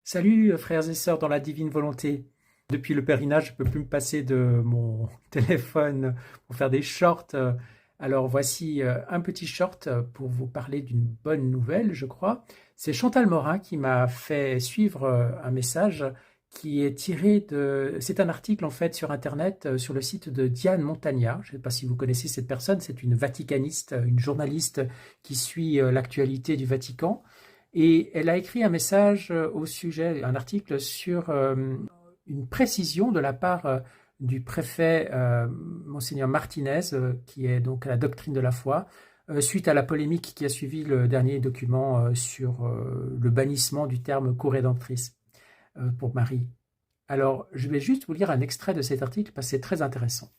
Salut frères et sœurs dans la divine volonté. Depuis le pèlerinage, je ne peux plus me passer de mon téléphone pour faire des shorts. Alors voici un petit short pour vous parler d'une bonne nouvelle, je crois. C'est Chantal Morin qui m'a fait suivre un message qui est tiré de... C'est un article en fait sur Internet, sur le site de Diane Montagna. Je ne sais pas si vous connaissez cette personne, c'est une vaticaniste, une journaliste qui suit l'actualité du Vatican. Et elle a écrit un message au sujet, un article sur une précision de la part du préfet Monseigneur Martinez, qui est donc à la doctrine de la foi, suite à la polémique qui a suivi le dernier document sur le bannissement du terme co-rédemptrice pour Marie. Alors, je vais juste vous lire un extrait de cet article parce que c'est très intéressant.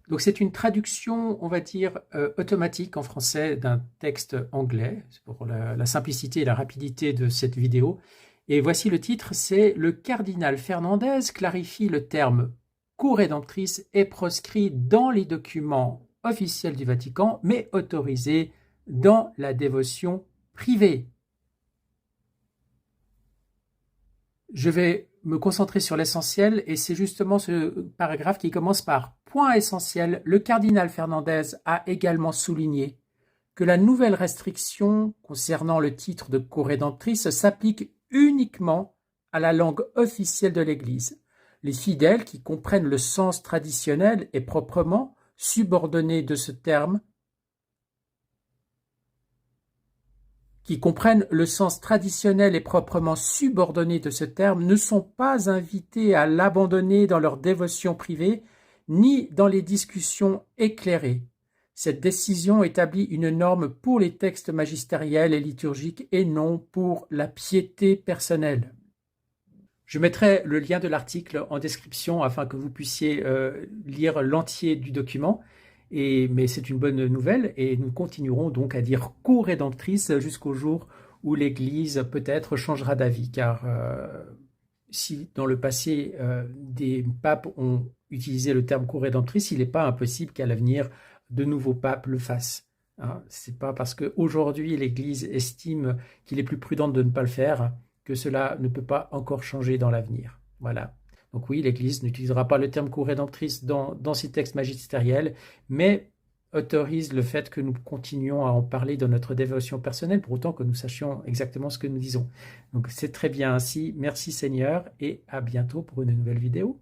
Donc c'est une traduction, on va dire, automatique en français d'un texte anglais, pour la simplicité et la rapidité de cette vidéo. Et voici le titre, c'est « Le cardinal Fernandez clarifie le terme co-rédemptrice est proscrit dans les documents officiels du Vatican, mais autorisé dans la dévotion privée ». Je vais me concentrer sur l'essentiel et c'est justement ce paragraphe qui commence par « Point essentiel, le cardinal Fernandez a également souligné que la nouvelle restriction concernant le titre de co-rédemptrice s'applique uniquement à la langue officielle de l'Église. Les fidèles qui comprennent le sens traditionnel et proprement subordonné de ce terme ne sont pas invités à l'abandonner dans leur dévotion privée ni dans les discussions éclairées. Cette décision établit une norme pour les textes magistériels et liturgiques et non pour la piété personnelle. Je mettrai le lien de l'article en description afin que vous puissiez lire l'entier du document. Mais c'est une bonne nouvelle et nous continuerons donc à dire co-rédemptrice jusqu'au jour où l'Église peut-être changera d'avis. Car si dans le passé des papes ont utilisé le terme co-rédemptrice, il n'est pas impossible qu'à l'avenir de nouveaux papes le fassent. Hein, c'est pas parce qu'aujourd'hui l'Église estime qu'il est plus prudent de ne pas le faire que cela ne peut pas encore changer dans l'avenir. Voilà. Donc oui, l'Église n'utilisera pas le terme co-rédemptrice dans ses textes magistériels, mais autorise le fait que nous continuions à en parler dans notre dévotion personnelle, pour autant que nous sachions exactement ce que nous disons. Donc c'est très bien ainsi. Merci Seigneur et à bientôt pour une nouvelle vidéo.